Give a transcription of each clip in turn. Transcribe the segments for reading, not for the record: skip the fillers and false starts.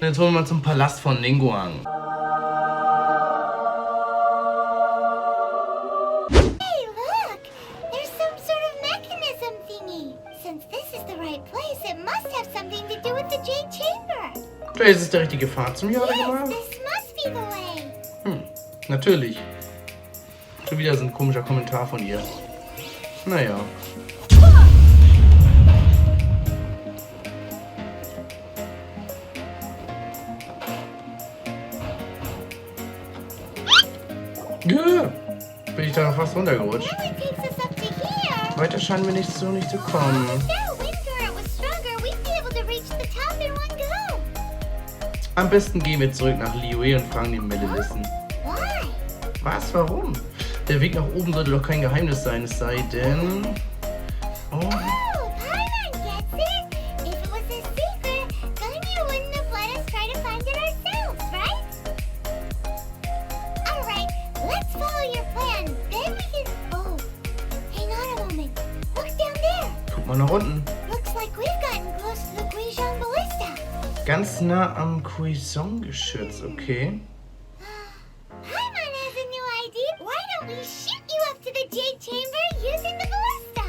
Jetzt wollen wir mal zum Palast von Ningguang. Hey, look! There's some sort of mechanism thingy. Since this is the right place, it must have something to do with the Jade Chamber. Vielleicht ist es der richtige Pfad zum Jadepalast? Yes, this must be the way. Natürlich. Schon wieder so ein komischer Kommentar von ihr. Naja. Ja, bin ich da fast runtergerutscht. Now it takes us up to here. Weiter scheinen wir nicht zu kommen. If that wind current was stronger, we'd be able to reach the top in one go. Am besten gehen wir zurück nach Liyue und fragen den Melodisten. Why? Was? Warum? Der Weg nach oben sollte doch kein Geheimnis sein, es sei denn... Oh, Oh, Paimon gets it. If it was a secret, then you wouldn't have let us try to find it ourselves, right? Alright, let's follow your plan. Then we can... Oh, hang on a moment. Look down there. guck mal nach unten. Looks like we've gotten close to the Guizhong Ballista. Ganz nah am Cuisson-Geschütz, okay. Paimon has a new idea. Why don't we shoot you up to the Jade Chamber using the ballista?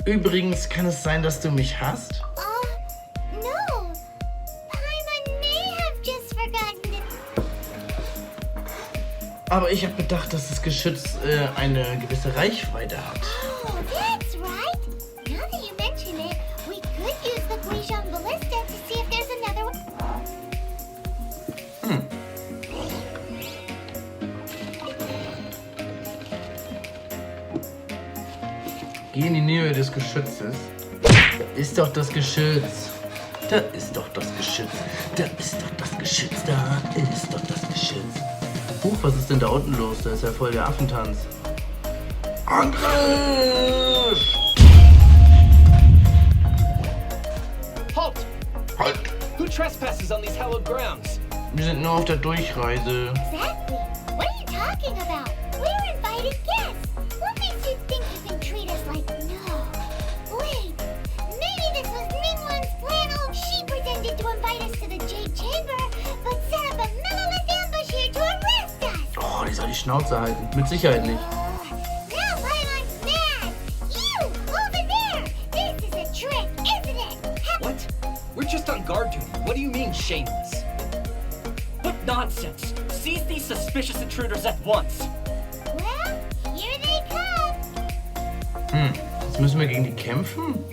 Übrigens, kann es sein, dass du mich hasst? No. Paimon may have just forgotten it. Aber ich habe gedacht, dass das Geschütz eine gewisse Reichweite hat. Oh, that's right. Now that you mention it, we could use the Guizhong Ballista to see if there's another one. Geh in die Nähe des Geschützes. Da ist doch das Geschütz. Da ist doch das Geschütz. Da ist doch das Geschütz. Da ist doch das Geschütz. Huch, was ist denn da unten los? Da ist ja voll der Affentanz. Angriff! Halt! Halt! Who trespasses on these hallowed grounds? Wir sind nur auf der Durchreise. Exactly. What are you talking about? We're invited guests. What makes you think you can treat us like no? Wait, maybe this was Ningguang's plan. Oh, she pretended to invite us to the Jade Chamber, but set up a melolith ambush here to arrest us. Oh, die soll die Schnauze halten. Mit Sicherheit nicht. Now Paimon's mad. You, over there. This is a trick, isn't it? What? We're just on guard duty. What do you mean, shameless? What nonsense! Seize these suspicious intruders at once! Well, here they come. Jetzt müssen wir gegen die kämpfen?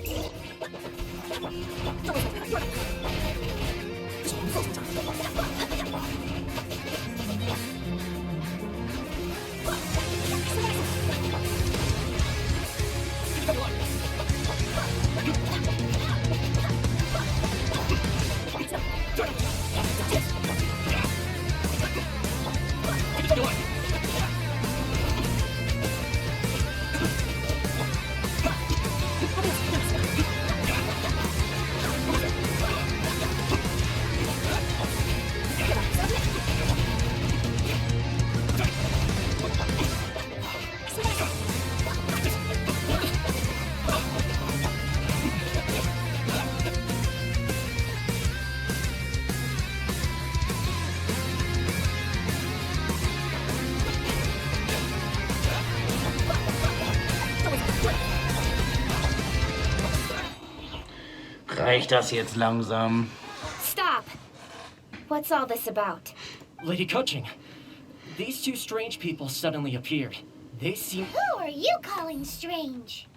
Reicht das jetzt langsam? Stop! What's all this about? Lady Coaching, these two strange people suddenly appeared. They seem... Who are you calling strange?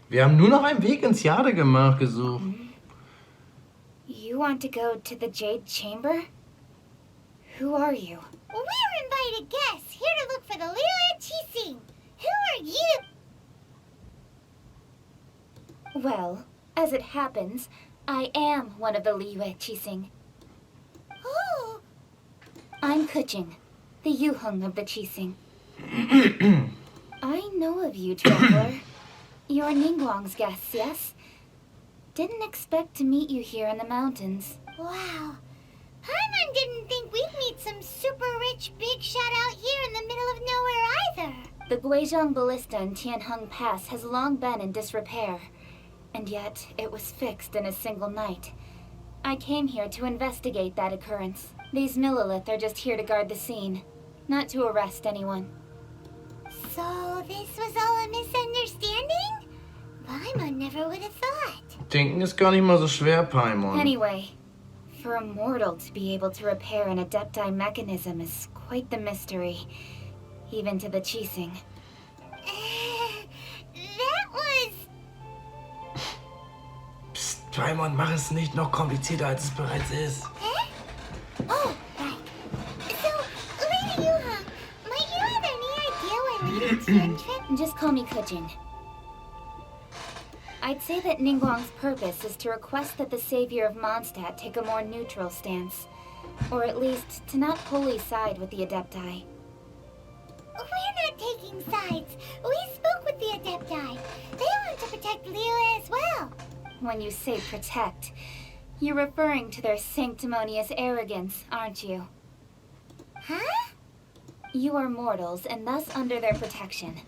Wir haben nur noch einen Weg ins Jade gesucht. You want to go to the Jade Chamber? Who are you? We're invited guests here to look for the Liyue Qixing. Who are you? Well, as it happens, I am one of the Liyue Qixing. Oh, I'm Kuching, the Yuheng of the Qixing. I know of you, traveler. You're Ningguang's guests, yes? Didn't expect to meet you here in the mountains. wow. Paimon didn't think we'd meet some super rich big shot out here in the middle of nowhere either. The Guizhong Ballista in Tianheng Pass has long been in disrepair, and yet it was fixed in a single night. I came here to investigate that occurrence. These Millilith are just here to guard the scene, not to arrest anyone. So this was all a misunderstanding? Paimon never would have thought. Denken ist gar nicht mal so schwer, Paimon. Anyway, for a mortal to be able to repair an Adepti mechanism is quite the mystery, even to the Qixing. That was... Psst, Paimon, mach es nicht noch komplizierter, als es bereits ist. Oh, right. So, Lady Yuhang, might you have any idea why Lady Tian trip? Just call me Kujin. I'd say that Ningguang's purpose is to request that the savior of Mondstadt take a more neutral stance. Or at least, to not wholly side with the Adepti. We're not taking sides. We spoke with the Adepti. They want to protect Liyue as well. When you say protect, you're referring to their sanctimonious arrogance, aren't you? Huh? You are mortals, and thus under their protection.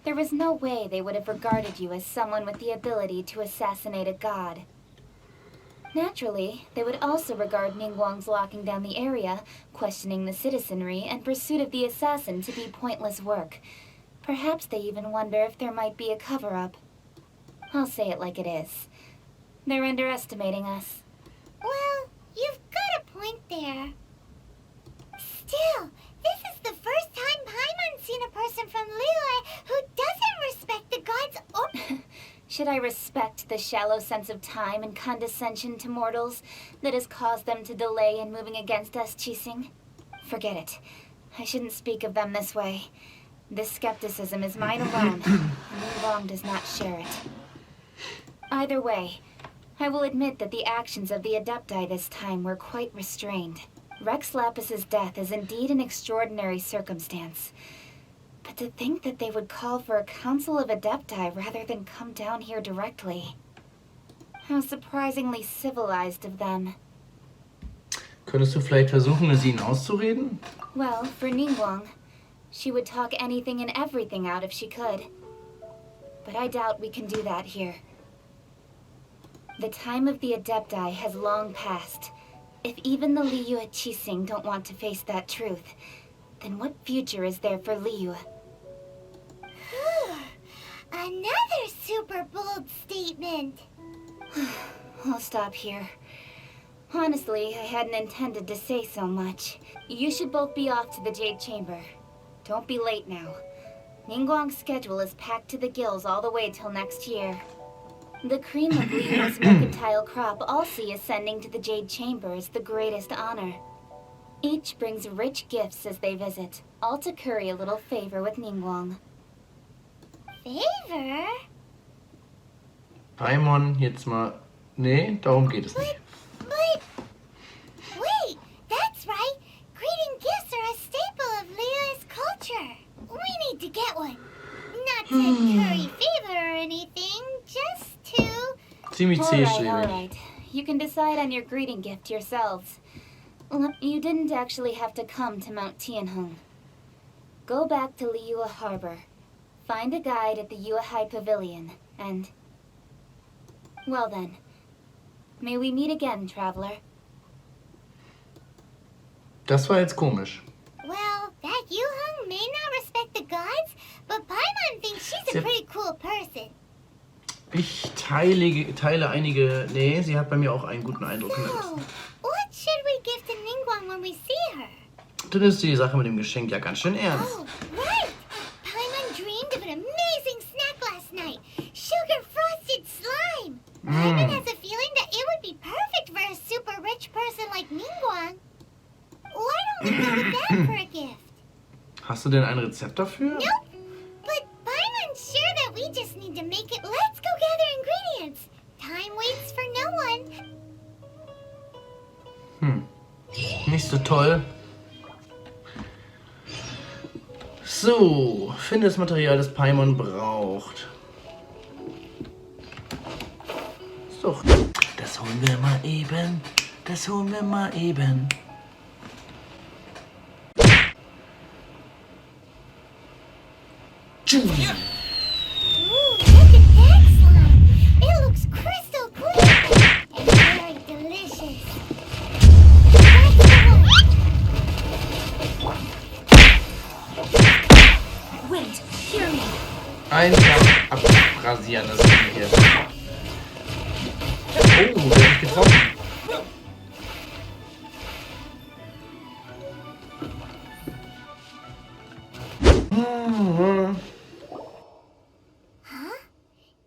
There was no way they would have regarded you as someone with the ability to assassinate a god. Naturally, they would also regard Ningguang's locking down the area, questioning the citizenry, and pursuit of the assassin to be pointless work. Perhaps they even wonder if there might be a cover-up. I'll say it like it is. They're underestimating us. Well, you've got a point there. Still, this is the first time Paimon's seen a person from Liyue who doesn't respect the gods or... Should I respect the shallow sense of time and condescension to mortals that has caused them to delay in moving against us, Qixing? Forget it. I shouldn't speak of them this way. This skepticism is mine alone, and Ningguang does not share it. Either way, I will admit that the actions of the Adepti this time were quite restrained. Rex Lapis's death is indeed an extraordinary circumstance. But to think that they would call for a council of Adepti rather than come down here directly. How surprisingly civilized of them. Könntest du vielleicht versuchen, es ihnen auszureden? Well, for Ningguang, she would talk anything and everything out if she could. But I doubt we can do that here. The time of the Adepti has long passed. If even the Liyue Qixing don't want to face that truth, then what future is there for Liyue? Another super bold statement. I'll stop here. Honestly, I hadn't intended to say so much. You should both be off to the Jade Chamber. Don't be late now. Ningguang's schedule is packed to the gills all the way till next year. The cream of Liyue's mercantile crop all see ascending to the Jade Chamber is the greatest honor. Each brings rich gifts as they visit, all to curry a little favor with Ningguang. Favor? Paimon, jetzt mal... Nee, darum geht es nicht. But... Wait, that's right. Greeting gifts are a staple of Liyue's culture. We need to get one. Not to curry favor or anything, just to... Ziemlich zielstrebig. Alright. You can decide on your greeting gift yourselves. You didn't actually have to come to Mount Tianheng. Go back to Liyue Harbor. Find a guide at the Yuehai Pavilion, and... Well then. May we meet again, traveler. Das war jetzt komisch. Well, that Yuhang may not respect the gods, but Paimon thinks she's a pretty cool person. Ich teile einige... Nee, sie hat bei mir auch einen guten Eindruck So, hinterlassen. what should we give to Ningguang when we see her? Du nimmst die Sache mit dem Geschenk ja ganz schön ernst. Oh, right! Paimon dreamed of an amazing snack last night. Sugar-frosted slime. Paimon has a feeling that it would be perfect for a super rich person like Ningguang. Why don't we go with that for a gift? Hast du denn ein Rezept dafür? Nope. But Paimon's sure that we just need to make it. Let's go gather ingredients. Time waits for no one. Nicht so toll. So, finde das Material, das Paimon braucht. So, das holen wir mal eben. Das holen wir mal eben. Ooh, look at that slime. It looks crystal clear and very delicious. delicious. That's the one. Wait, hear me. Einfach abrasieren, das Ding hier. Oh, der hat mich getroffen. Huh?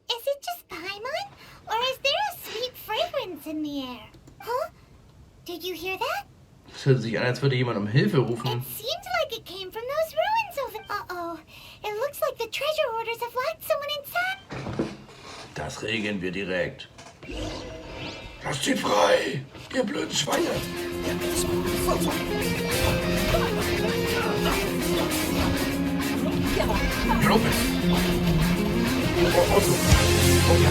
Is it just Paimon? Or is there a sweet fragrance in the air? Huh? Did you hear that? Es hört sich an, als würde jemand um Hilfe rufen. It seems like it came from those ruins over... Uh-oh. It looks like the treasure hoarders have locked someone inside. Das regeln wir direkt. Lasst sie frei, ihr blöden Schweine. Gruppe. Oh, so. Oh, ja.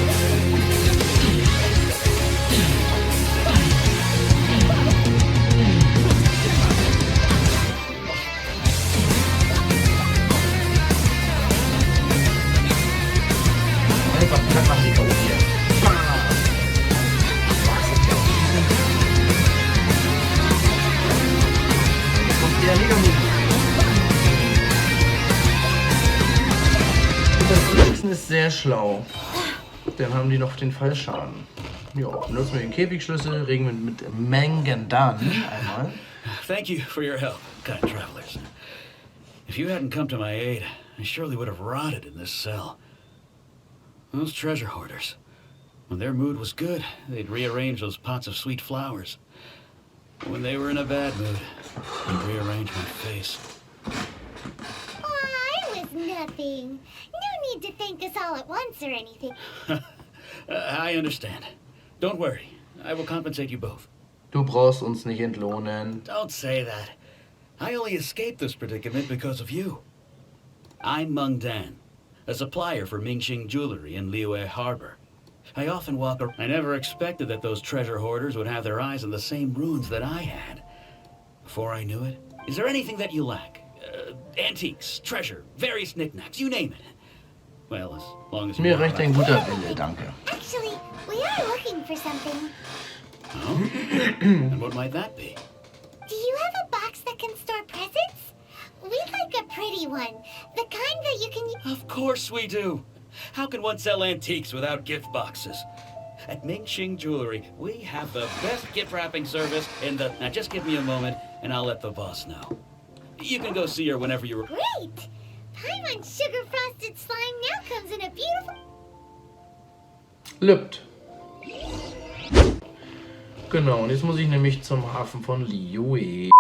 Einfach platt machen die K.O. hier. Der Ningguang. Das Lösen ist sehr schlau. Dann haben die noch den Fallschaden. Ja, benutzen wir den Käfigschlüssel, regen wir mit Mengen dann einmal. Thank you for your help, kind travelers. If you hadn't come to my aid, I surely would have rotted in this cell. Those treasure hoarders. When their mood was good, they'd rearrange those pots of sweet flowers. When they were in a bad mood, they'd rearrange my face. Oh, I was nothing. No need to thank us all at once or anything. I understand. Don't worry. I will compensate you both. Du brauchst uns nicht entlohnen. Don't say that. I only escaped this predicament because of you. I'm Meng Dan, a supplier for Mingxing jewelry in Liyue Harbor. I often walk around. I never expected that those treasure hoarders would have their eyes on the same ruins that I had. Before I knew it, is there anything that you lack? Antiques, treasure, various knickknacks, you name it. Well, as long as you Mir want reicht ein guter Wille, danke. Actually, we are looking for something. Oh? And what might that be? Do you have a box that can store presents? We'd like a pretty one. The kind that you can... Of course we do. How can one sell antiques without gift boxes? At Mingxing Jewelry, we have the best gift wrapping service in the... Now just give me a moment and I'll let the boss know. You can go see her whenever you're... Great! Paimon's sugar-frosted slime now comes in a beautiful... Lübt. Genau, und jetzt muss ich nämlich zum Hafen von Liyue.